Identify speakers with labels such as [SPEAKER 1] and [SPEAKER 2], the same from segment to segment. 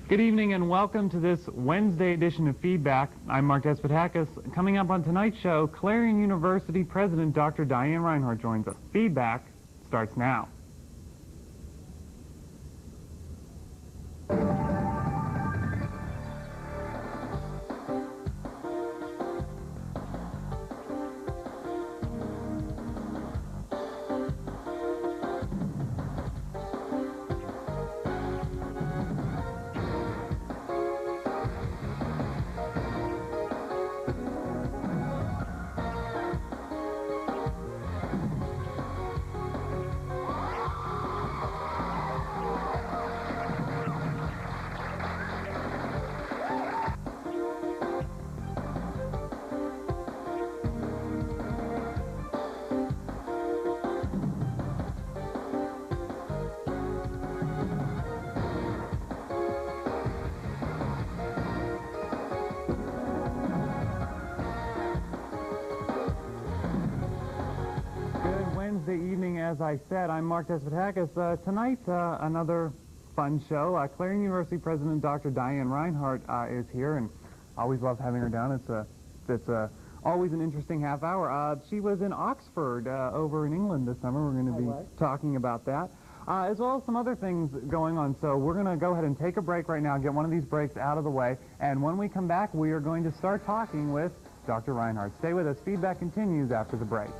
[SPEAKER 1] Good evening and welcome to this Wednesday edition of Feedback. I'm Mark Despotakis. Coming up on tonight's show, Clarion University President Dr. Diane Reinhard joins us. Feedback starts now. Wednesday evening, as I said, I'm Mark Despotakis. Tonight, another fun show. Clarion University President Dr. Diane Reinhard is here, and always love having her down. It's always an interesting half hour. She was in Oxford over in England this summer. We're going to be talking about that, as well as some other things going on. So we're going to go ahead and take a break right now, get one of these breaks out of the way, and when we come back, we are going to start talking with Dr. Reinhard. Stay with us. Feedback continues after the break.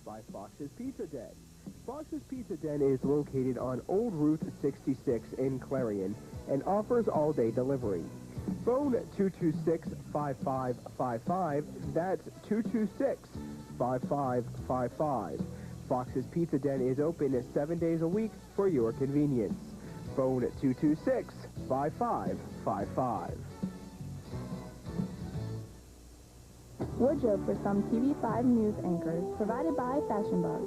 [SPEAKER 2] By Fox's Pizza Den. Fox's Pizza Den is located on Old Route 66 in Clarion and offers all-day delivery. Phone 226-5555. That's 226-5555. Fox's Pizza Den is open 7 days a week for your convenience. Phone 226-5555.
[SPEAKER 3] Wardrobe for some TV5 news anchors, provided by Fashion Bug,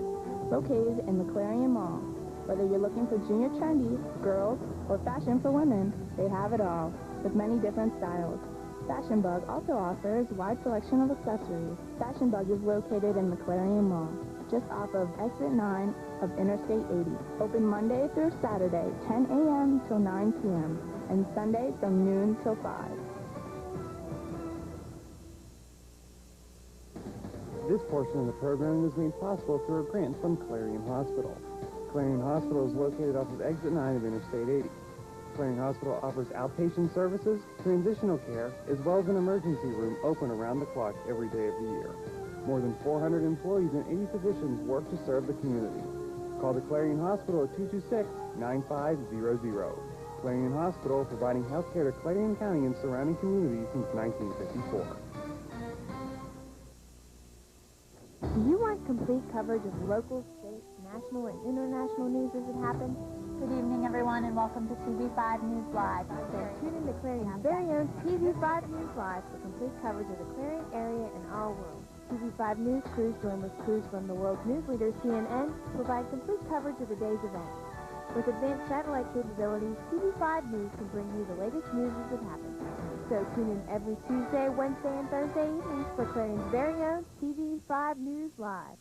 [SPEAKER 3] located in the Clarion Mall. Whether you're looking for junior trendy, girls, or fashion for women, they have it all, with many different styles. Fashion Bug also offers a wide selection of accessories. Fashion Bug is located in the Clarion Mall, just off of Exit 9 of Interstate 80. Open Monday through Saturday, 10 a.m. till 9 p.m., and Sunday from noon till 5.
[SPEAKER 1] This portion of the program was made possible through a grant from Clarion Hospital. Clarion Hospital is located off of Exit 9 of Interstate 80. Clarion Hospital offers outpatient services, transitional care, as well as an emergency room open around the clock every day of the year. More than 400 employees and 80 physicians work to serve the community. Call the Clarion Hospital at 226-9500. Clarion Hospital, providing health care to Clarion County and surrounding communities since 1954.
[SPEAKER 3] Do you want complete coverage of local, state, national, and international news as it happens?
[SPEAKER 4] Good evening, everyone, and welcome to TV5 News Live.
[SPEAKER 3] So tune in to Clarion's very own TV5 News Live for complete coverage of the Clarion area and our world. TV5 News crews join with crews from the world's news leader, CNN, to provide complete coverage of the day's events. With advanced satellite capabilities, TV5 News can bring you the latest news as it happens. So tune in every Tuesday, Wednesday, and Thursday evenings for Clarion's very own TV5 News Live.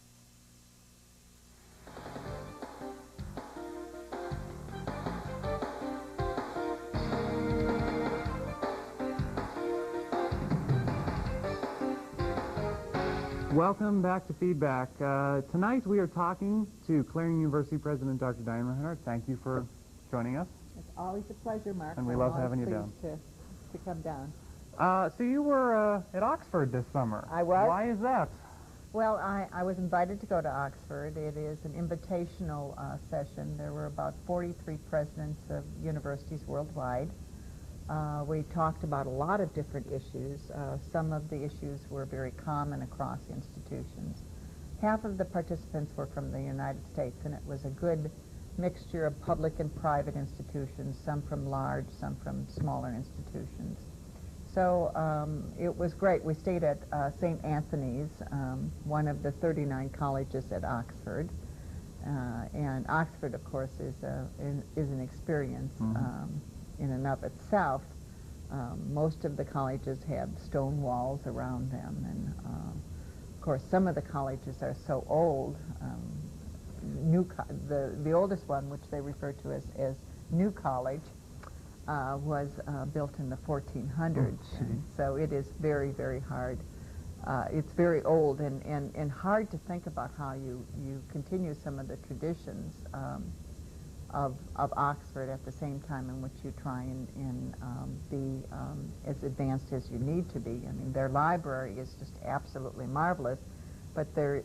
[SPEAKER 1] Welcome back to Feedback. Tonight we are talking to Clarion University President Dr. Diane Reinhard. Thank you for joining us.
[SPEAKER 5] It's always a pleasure, Mark.
[SPEAKER 1] And we love having you down.
[SPEAKER 5] To come down.
[SPEAKER 1] So you were at Oxford this summer.
[SPEAKER 5] I was.
[SPEAKER 1] Why is that?
[SPEAKER 5] Well, I was invited to go to Oxford. It is an invitational session. There were about 43 presidents of universities worldwide. We talked about a lot of different issues. Some of the issues were very common across institutions. Half of the participants were from the United States, and it was a good mixture of public and private institutions, some from large, some from smaller institutions. So it was great. We stayed at St. Anthony's, one of the 39 colleges at Oxford, and And Oxford, of course, is an experience in and of itself. Most of the colleges have stone walls around them, and of course, some of the colleges are so old. The oldest one, which they refer to as New College, was built in the 1400s. So it is very, very hard. It's very old and hard to think about how you continue some of the traditions of Oxford at the same time in which you try and be as advanced as you need to be. I mean, their library is just absolutely marvelous, but there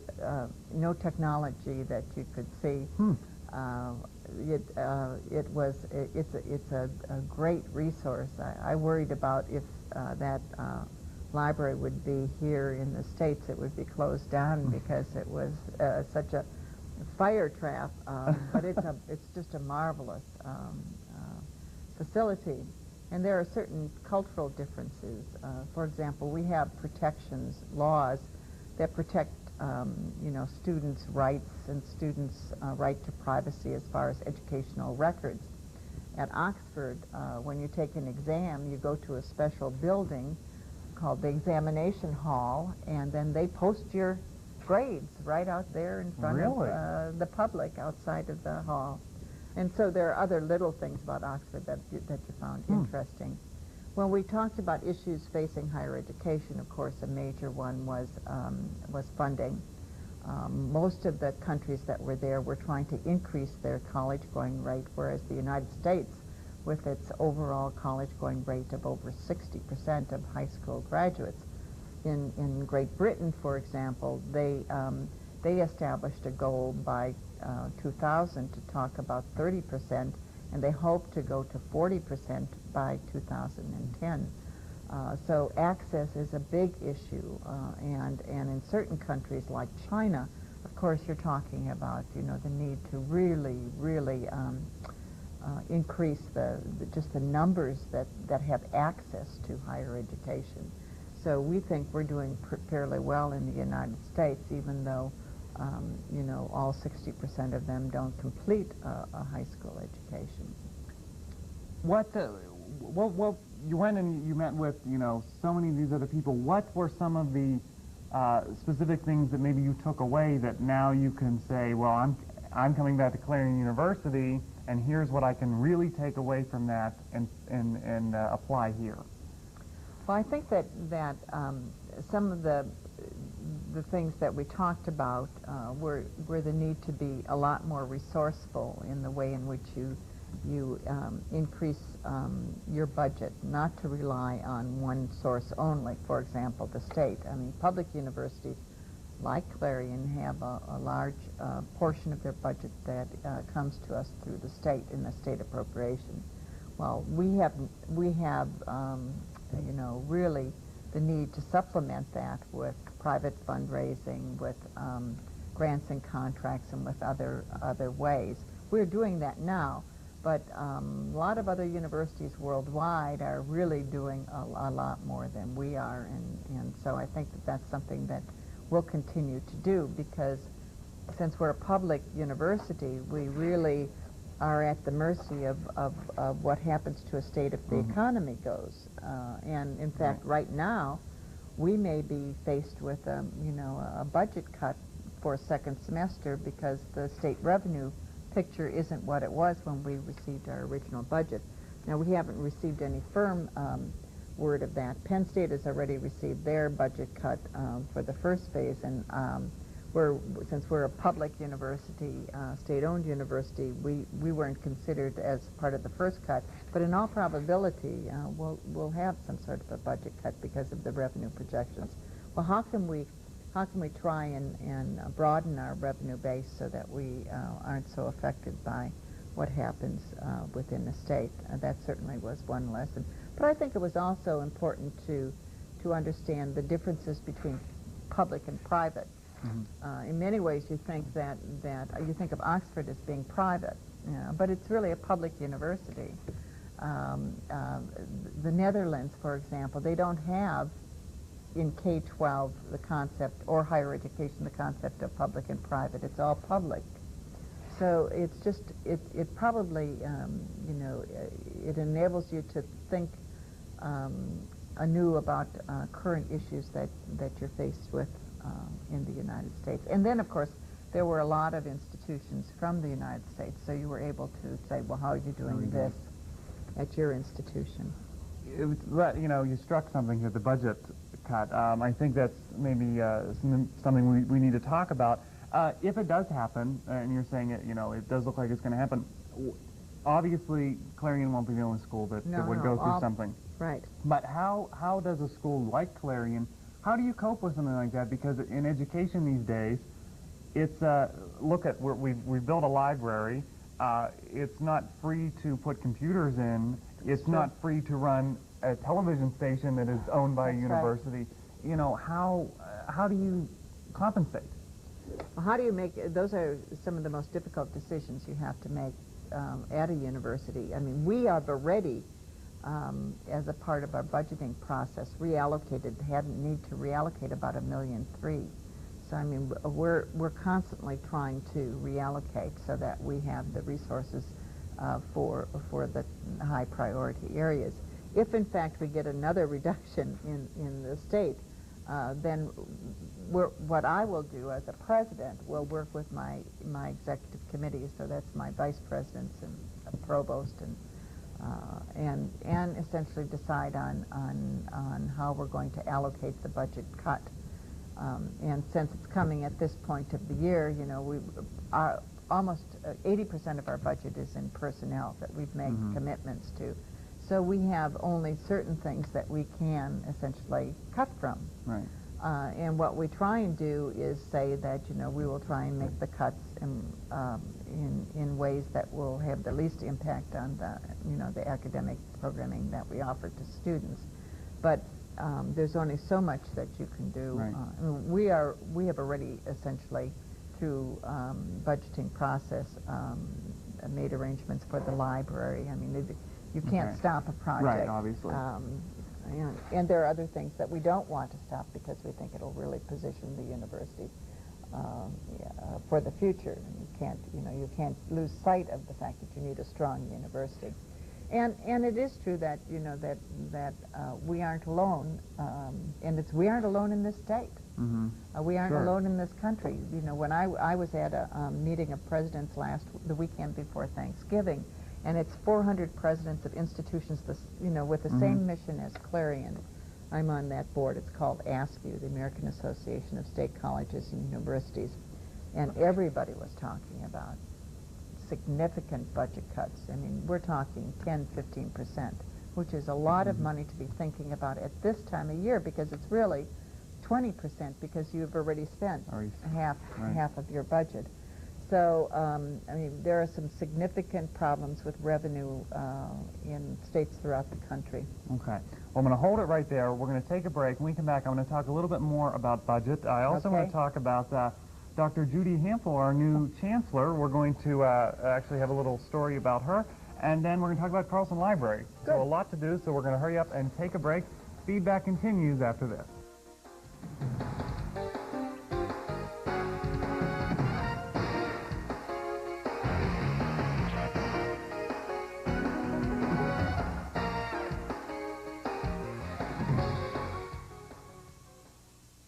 [SPEAKER 5] no technology that you could see. It's a great resource. I worried about if that library would be here in the States, it would be closed down because it was such a fire trap. But it's just a marvelous facility. And there are certain cultural differences. For example, we have laws that protect students' rights and students' right to privacy as far as educational records. At Oxford, when you take an exam, you go to a special building called the examination hall, and then they post your grades right out there in front of the public outside of the hall. And so there are other little things about Oxford that you found interesting. When we talked about issues facing higher education, of course, a major one was funding. Most of the countries that were there were trying to increase their college-going rate, whereas the United States, with its overall college-going rate of over 60% of high school graduates. In Great Britain, for example, they established a goal by 2000 to talk about 30%, and they hope to go to 40% by 2010. So access is a big issue, and in certain countries like China, of course, you're talking about the need to really increase just the numbers that have access to higher education. So we think we're doing fairly well in the United States, even though all 60% of them don't complete a high school education.
[SPEAKER 1] What you went and you met with so many of these other people. What were some of the specific things that maybe you took away that now you can say, well, I'm coming back to Clarion University, and here's what I can really take away from that and apply here?
[SPEAKER 5] Well, I think that some of the things that we talked about were the need to be a lot more resourceful in the way in which you increase your budget, not to rely on one source only, for example, the state. I mean, public universities like Clarion have a large portion of their budget that comes to us through the state in the state appropriation. Well, we have really the need to supplement that with private fundraising, with grants and contracts, and with other ways. We're doing that now, but a lot of other universities worldwide are really doing a lot more than we are, and so I think that that's something that we'll continue to do, because since we're a public university, we really are at the mercy of what happens to a state if the economy goes. And in fact, right now, we may be faced with a budget cut for a second semester because the state revenue picture isn't what it was when we received our original budget. Now, we haven't received any firm word of that. Penn State has already received their budget cut for the first phase, and since we're a public university, state-owned university, we weren't considered as part of the first cut. But in all probability, we'll have some sort of a budget cut because of the revenue projections. Well, how can we try and broaden our revenue base so that we aren't so affected by what happens within the state? That certainly was one lesson. But I think it was also important to understand the differences between public and private. In many ways, you think that you think of Oxford as being private, but it's really a public university. The Netherlands, for example, they don't have in K-12 the concept, or higher education, the concept of public and private. It's all public. So it's just, it probably, you know, it enables you to think anew about current issues that you're faced with in the United States. And then, of course, there were a lot of institutions from the United States, so you were able to say, well, how are you doing this at your institution?
[SPEAKER 1] You know, you struck something here, the budget cut. I think that's maybe something we need to talk about. If it does happen, and you're saying it, you know, it does look like it's going to happen, obviously Clarion won't be the only school that would go through something.
[SPEAKER 5] Right.
[SPEAKER 1] But how does a school like Clarion, how do you cope with something like that? Because in education these days, it's, look at, we've built a library. It's not free to put computers in. It's not free to run a television station that is owned by a university. Right. You know, how do you compensate?
[SPEAKER 5] Well, how do you make, those are some of the most difficult decisions you have to make at a university. I mean, we have already, as a part of our budgeting process, need to reallocate about $1.3 million. So, I mean, we're constantly trying to reallocate so that we have the resources for the high priority areas. If, in fact, we get another reduction in the state, then what I will do as a president will work with my executive committee, so that's my vice presidents and provost, and essentially decide on how we're going to allocate the budget cut. And since it's coming at this point of the year, you know, almost 80% of our budget is in personnel that we've made commitments to. So we have only certain things that we can essentially cut from.
[SPEAKER 1] Right.
[SPEAKER 5] And what we try and do is say that, you know, we will try and make the cuts in ways that will have the least impact on the, you know, the academic programming that we offer to students. But there's only so much that you can do.
[SPEAKER 1] Right.
[SPEAKER 5] I mean, we have already essentially, through budgeting process, made arrangements for the library. I mean, you can't stop a project.
[SPEAKER 1] Right, obviously.
[SPEAKER 5] And there are other things that we don't want to stop because we think it'll really position the university for the future. And you can't lose sight of the fact that you need a strong university. And it is true that, you know, that we aren't alone, and we aren't alone in this state. We aren't alone in this country. You know, when I was at a meeting of presidents the weekend before Thanksgiving, and it's 400 presidents of institutions, you know, with the same mission as Clarion. I'm on that board. It's called ASCU, the American Association of State Colleges and Universities, and everybody was talking about significant budget cuts. I mean, we're talking 10, 15%, which is a lot of money to be thinking about at this time of year, because it's really 20% because you've already spent half of your budget. So, I mean, there are some significant problems with revenue in states throughout the country.
[SPEAKER 1] Okay. Well, I'm going to hold it right there. We're going to take a break. When we come back, I'm going to talk a little bit more about budget. I also want to talk about Dr. Judy Hampel, our new chancellor. We're going to actually have a little story about her. And then we're going to talk about Carlson Library.
[SPEAKER 5] Good.
[SPEAKER 1] So a lot to do, so we're going to hurry up and take a break. Feedback continues after this.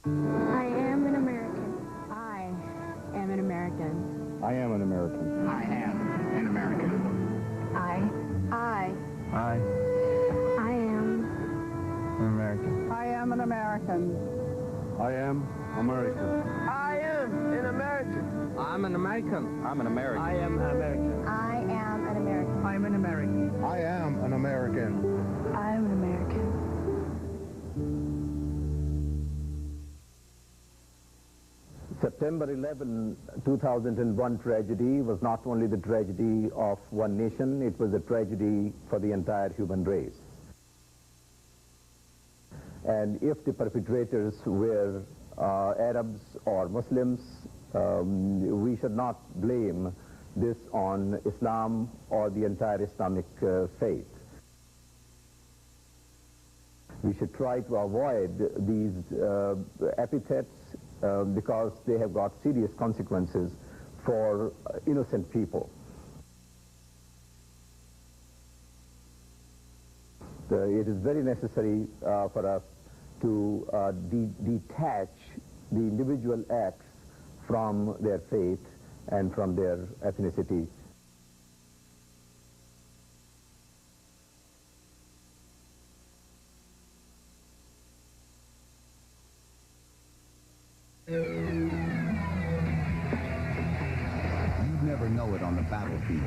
[SPEAKER 3] I am an American. I am an American.
[SPEAKER 6] I am an American.
[SPEAKER 7] I am an American.
[SPEAKER 3] I am
[SPEAKER 1] An American.
[SPEAKER 8] I am an American.
[SPEAKER 6] I am American.
[SPEAKER 8] I am an American.
[SPEAKER 7] I'm an American.
[SPEAKER 6] I'm an American.
[SPEAKER 8] I am American.
[SPEAKER 3] I am an American.
[SPEAKER 8] I'm an American.
[SPEAKER 6] I am an American.
[SPEAKER 3] I am an American.
[SPEAKER 9] September 11, 2001 tragedy was not only the tragedy of one nation, it was a tragedy for the entire human race. And if the perpetrators were Arabs or Muslims, we should not blame this on Islam or the entire Islamic faith. We should try to avoid these epithets because they have got serious consequences for innocent people. It is very necessary for us to detach the individual acts from their faith and from their ethnicity.
[SPEAKER 10] You'd never know it on the battlefield,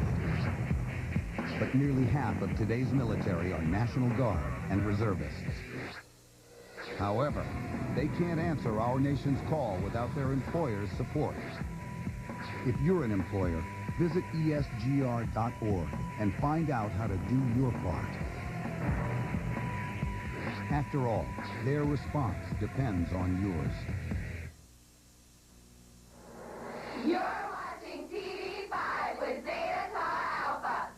[SPEAKER 10] but nearly half of today's military are National Guard and reservists. However, they can't answer our nation's call without their employer's support. If you're an employer, visit esgr.org and find out how to do your part. After all, their response depends on yours.
[SPEAKER 11] You're watching TV5 with Zeta Tau Alpha.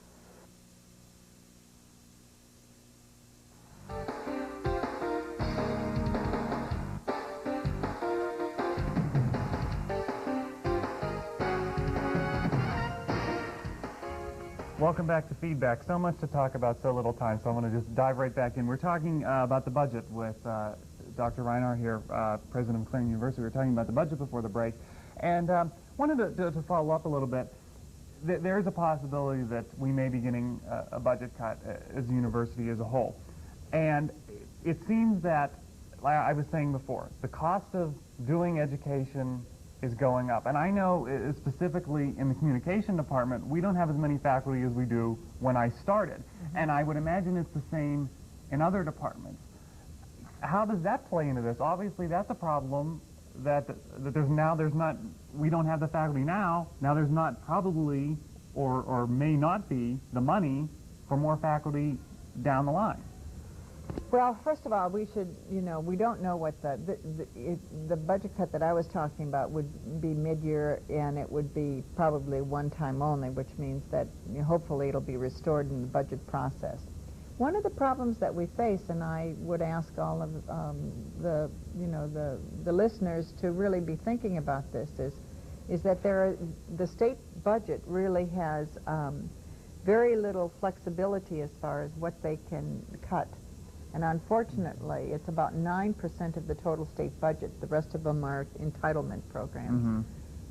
[SPEAKER 1] Welcome back to Feedback. So much to talk about, so little time, so I want to just dive right back in. We're talking about the budget with Dr. Reinhard here, president of Clarion University. We were talking about the budget before the break, and wanted to follow up a little bit. There is a possibility that we may be getting a budget cut as a university as a whole. And it seems that, like I was saying before, the cost of doing education is going up. And I know specifically in the communication department, we don't have as many faculty as we do when I started. And I would imagine it's the same in other departments. How does that play into this? Obviously, that's a problem that we don't have the faculty now. Now there's not probably or may not be the money for more faculty down the line.
[SPEAKER 5] Well, first of all, we should, we don't know what the budget cut that I was talking about would be mid-year, and it would be probably one time only, which means that hopefully it'll be restored in the budget process. One of the problems that we face, and I would ask all of the listeners to really be thinking about this, is that the state budget really has very little flexibility as far as what they can cut. And unfortunately, it's about 9% of the total state budget. The rest of them are entitlement programs.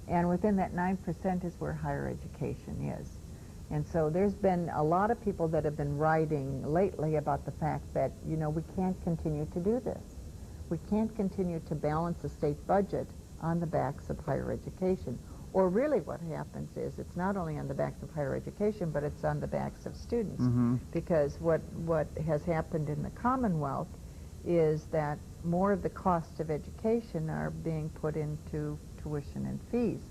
[SPEAKER 5] And within that 9% is where higher education is. And so there's been a lot of people that have been writing lately about the fact that, we can't continue to do this. We can't continue to balance the state budget on the backs of higher education. Or really what happens is it's not only on the backs of higher education, but it's on the backs of students. Because what has happened in the Commonwealth is that more of the cost of education are being put into tuition and fees.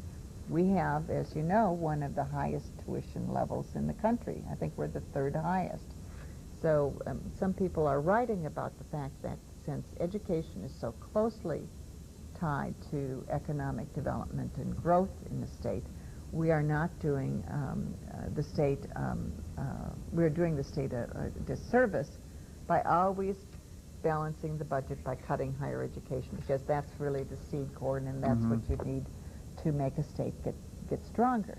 [SPEAKER 5] We have, as you know, one of the highest tuition levels in the country. I think we're the third highest. So some people are writing about the fact that since education is so closely tied to economic development and growth in the state, we are not doing we're doing the state a disservice by always balancing the budget by cutting higher education, because that's really the seed corn, and that's what you need to make a state get stronger.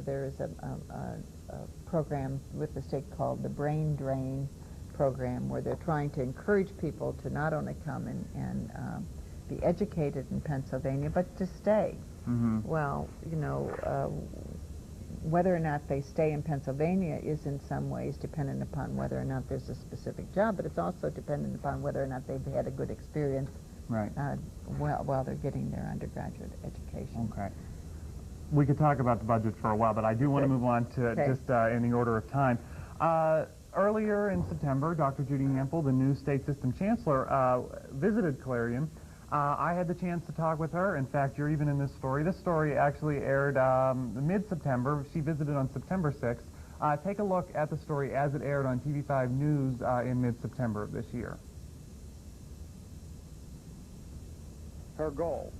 [SPEAKER 5] There is a program with the state called the Brain Drain program, where they're trying to encourage people to not only come and be educated in Pennsylvania, but to stay. Well, whether or not they stay in Pennsylvania is in some ways dependent upon whether or not there's a specific job, but it's also dependent upon whether or not they've had a good experience while they're getting their undergraduate education.
[SPEAKER 1] Okay. We could talk about the budget for a while, but I do want to move on to just in the order of time. Earlier in September, Dr. Judy Yampel, the new state system chancellor, visited Clarion. I had the chance to talk with her. In fact, you're even in this story. This story actually aired mid-September. She visited on September 6th. Take a look at the story as it aired on TV5 News in mid-September of this year. Her goal: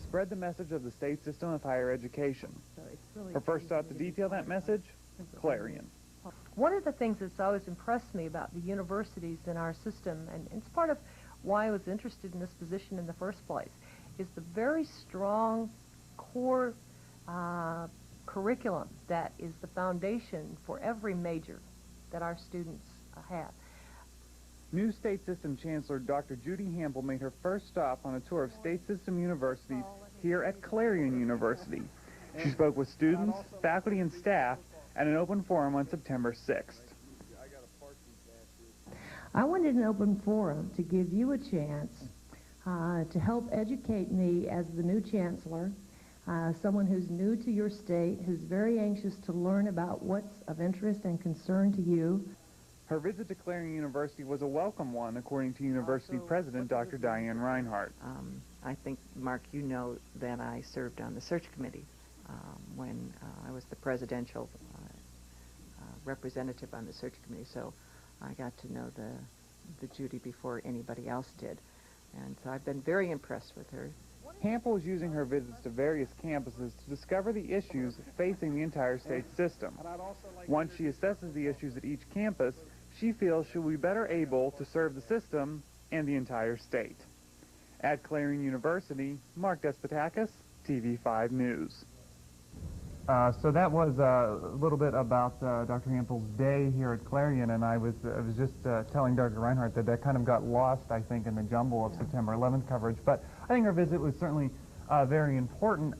[SPEAKER 1] spread the message of the state system of higher education. Her first stop to detail that message: Clarion.
[SPEAKER 12] One of the things that's always impressed me about the universities in our system, and it's part of why I was interested in this position in the first place, is the very strong core curriculum that is the foundation for every major that our students have.
[SPEAKER 1] New State System Chancellor Dr. Judy Hample made her first stop on a tour of state system universities here at Clarion University. She spoke with students, faculty, and staff at an open forum on September 6th.
[SPEAKER 13] I wanted an open forum to give you a chance to help educate me as the new chancellor, someone who's new to your state, who's very anxious to learn about what's of interest and concern to you.
[SPEAKER 1] Her visit to Clarion University was a welcome one, according to University President Dr. Diane Reinhard.
[SPEAKER 14] I think, Mark, you know that I served on the search committee when I was the presidential representative on the search committee, so I got to know the Judy before anybody else did. And so I've been very impressed with her.
[SPEAKER 1] Hample is using her visits to various campuses to discover the issues facing the entire state system. Once she assesses the issues at each campus, she feels she'll be better able to serve the system and the entire state. At Clarion University, Mark Despotakis, TV5 News. So that was a little bit about Dr. Hample's day here at Clarion, and I was just telling Dr. Reinhardt that kind of got lost, I think, in the jumble of September 11th coverage. But I think her visit was certainly very important.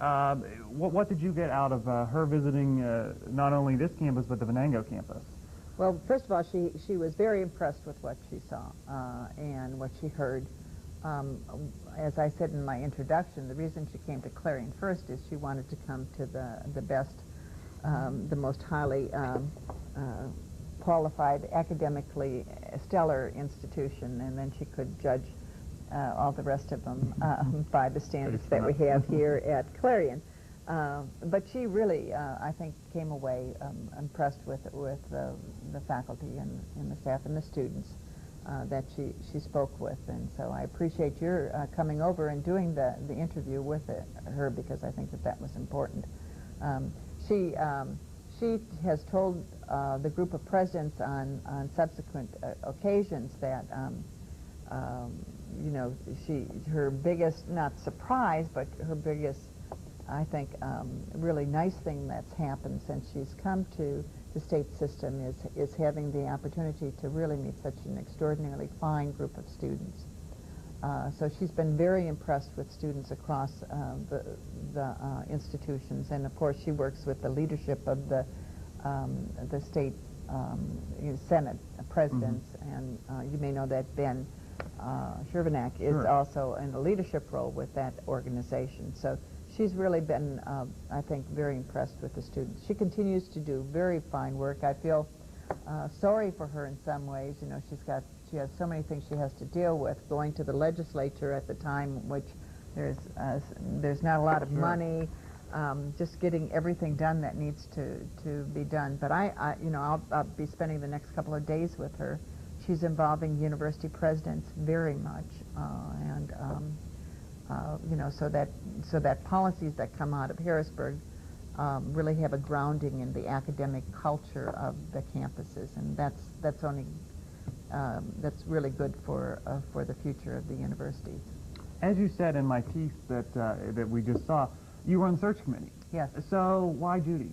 [SPEAKER 1] What did you get out of her visiting not only this campus but the Venango campus?
[SPEAKER 5] Well, first of all, she was very impressed with what she saw and what she heard. As I said in my introduction, the reason she came to Clarion first is she wanted to come to the best, the most highly qualified, academically stellar institution, and then she could judge all the rest of them by the standards that we have here at Clarion. But she really, I think, came away impressed with the faculty and the staff and the students that she spoke with, and so I appreciate your coming over and doing the interview with her, because I think that was important. She has told the group of presidents on subsequent occasions that you know, her biggest, not surprise, but her biggest, I think, really nice thing that's happened since she's come to the state system is having the opportunity to really meet such an extraordinarily fine group of students. So she's been very impressed with students across the institutions, and of course she works with the leadership of the state Senate presidents, and you may know that Ben Shervanak is also in a leadership role with that organization. So she's really been, I think, very impressed with the students. She continues to do very fine work. I feel sorry for her in some ways. You know, she has so many things she has to deal with. Going to the legislature at the time, which there's not a lot of money. Just getting everything done that needs to be done. But I'll be spending the next couple of days with her. She's involving university presidents very much, and you know, so that policies that come out of Harrisburg really have a grounding in the academic culture of the campuses, and that's really good for the future of the universities.
[SPEAKER 1] As you said in my piece that we just saw, you were on the search committee.
[SPEAKER 5] Yes.
[SPEAKER 1] So why Judy?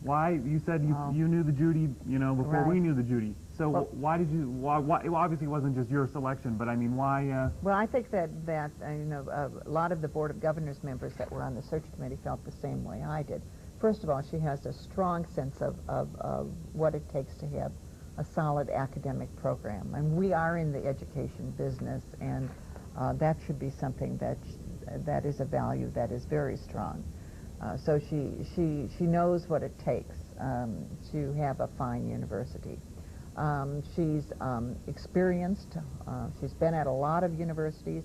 [SPEAKER 1] Why, you said you knew the Judy, you know, before we knew the Judy. So why did you? Why? Well, obviously it wasn't just your selection, but I mean, why?
[SPEAKER 5] Well, I think that you know, a lot of the Board of Governors members that were on the search committee felt the same way I did. First of all, she has a strong sense of what it takes to have a solid academic program, and we are in the education business, and that should be something that is a value that is very strong. So she knows what it takes to have a fine university. She's experienced. She's been at a lot of universities,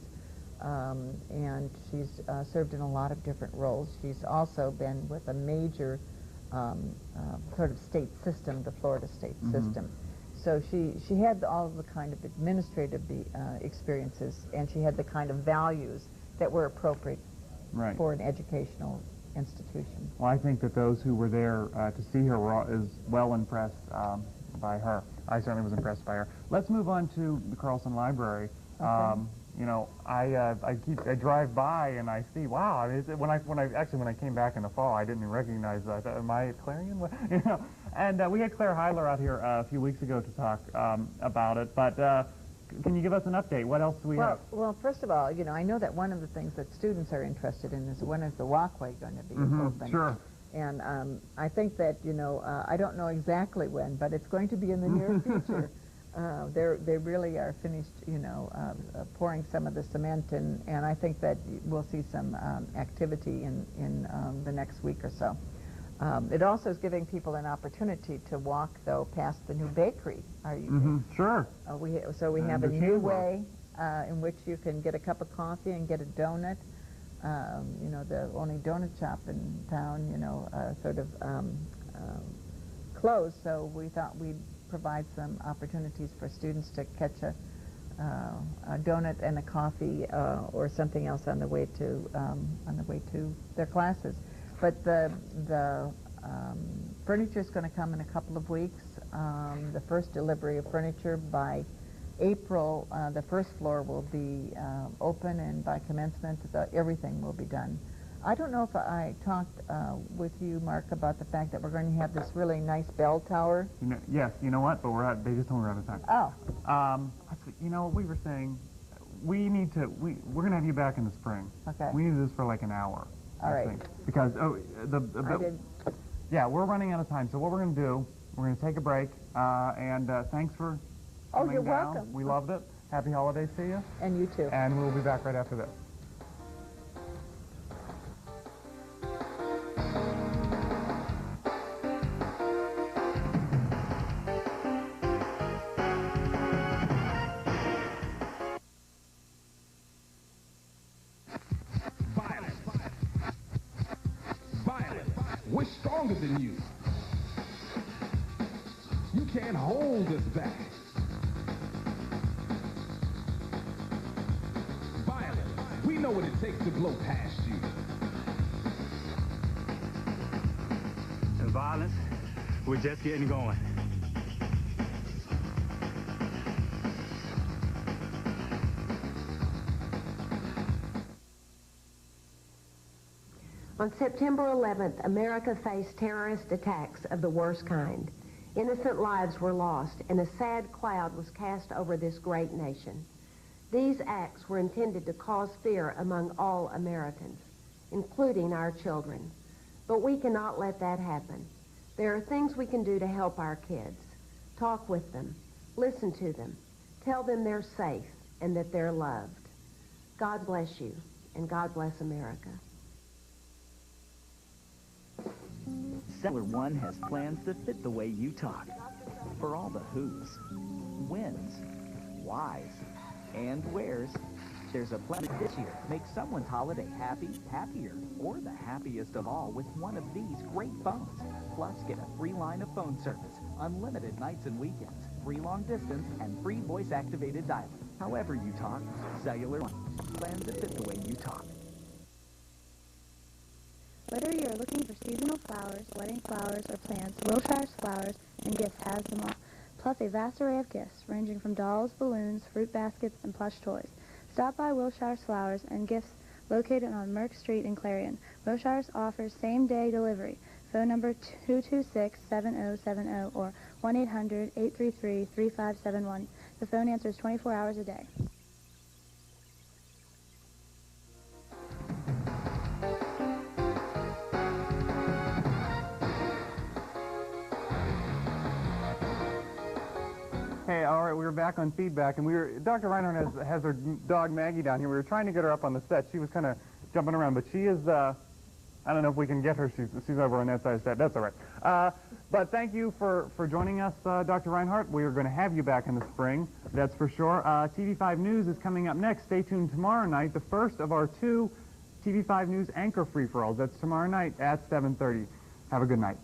[SPEAKER 5] and she's served in a lot of different roles. She's also been with a major sort of state system, the Florida state system. So she had all of the kind of administrative experiences, and she had the kind of values that were appropriate for an educational institution.
[SPEAKER 1] Well, I think that those who were there to see her were well impressed by her. I certainly was impressed by her. Let's move on to the Carlson Library.
[SPEAKER 5] Okay.
[SPEAKER 1] you know, I drive by and I see, wow. I mean, when I came back in the fall, I didn't even recognize that. Am I at Clarion? You know, and we had Claire Heiler out here a few weeks ago to talk about it. But can you give us an update? What else do we have?
[SPEAKER 5] Well, first of all, you know, I know that one of the things that students are interested in is when is the walkway going to be open?
[SPEAKER 1] Sure.
[SPEAKER 5] And I think that, you know, I don't know exactly when, but it's going to be in the near future. They really are finished, you know, pouring some of the cement, and I think that we'll see some activity in the next week or so. It also is giving people an opportunity to walk, though, past the new bakery. Are you?
[SPEAKER 1] Sure.
[SPEAKER 5] We have a new way in which you can get a cup of coffee and get a donut. You know, the only donut shop in town, you know, sort of closed, so we thought we'd provide some opportunities for students to catch a donut and a coffee or something else on the way to their classes. But the furniture is going to come in a couple of weeks. The first delivery of furniture by April, the first floor will be open, and by commencement, everything will be done. I don't know if I talked with you, Mark, about the fact that we're going to have this really nice bell tower.
[SPEAKER 1] Yes, you know what? But they just told me we're out of time.
[SPEAKER 5] Oh.
[SPEAKER 1] You know, we were saying we're going to have you back in the spring.
[SPEAKER 5] Okay.
[SPEAKER 1] We need this for like an hour.
[SPEAKER 5] All right.
[SPEAKER 1] Think. Because yeah, we're running out of time. So what we're going to do, we're going to take a break, and thanks for coming
[SPEAKER 5] you're
[SPEAKER 1] down.
[SPEAKER 5] welcome.
[SPEAKER 1] We loved it. Happy holidays to you.
[SPEAKER 5] And you too.
[SPEAKER 1] And we'll be back right after this.
[SPEAKER 15] We're stronger than you. You can't hold us back. Violence. We know what it takes to blow past you.
[SPEAKER 16] And violence, we're just getting going.
[SPEAKER 17] On September 11th, America faced terrorist attacks of the worst kind. Innocent lives were lost, and a sad cloud was cast over this great nation. These acts were intended to cause fear among all Americans, including our children. But we cannot let that happen. There are things we can do to help our kids. Talk with them. Listen to them. Tell them they're safe and that they're loved. God bless you, and God bless America.
[SPEAKER 18] Cellar One has plans that fit the way you talk. For all the who's, whens, whys, and wheres, there's a plan this year. Make someone's holiday happy, happier, or the happiest of all with one of these great phones. Plus, get a free line of phone service, unlimited nights and weekends, free long distance, and free voice-activated dialing. However you talk, Cellular One. Plans that fit the way you talk.
[SPEAKER 3] Whether you're looking for seasonal flowers, wedding flowers, or plants, Wilshire's Flowers and Gifts has them all, plus a vast array of gifts ranging from dolls, balloons, fruit baskets, and plush toys. Stop by Wilshire's Flowers and Gifts located on Merck Street in Clarion. Wilshire's offers same-day delivery. Phone number 226-7070 or 1-800-833-3571. The phone answers 24 hours a day.
[SPEAKER 1] Hey, all right, we were back on feedback, and Dr. Reinhard has her dog Maggie down here. We were trying to get her up on the set. She was kind of jumping around, but she is, I don't know if we can get her. She's over on that side of the set. That's all right. But thank you for joining us, Dr. Reinhard. We are going to have you back in the spring, that's for sure. TV5 News is coming up next. Stay tuned tomorrow night, the first of our 2 TV5 News anchor free-for-alls. That's tomorrow night at 7:30. Have a good night.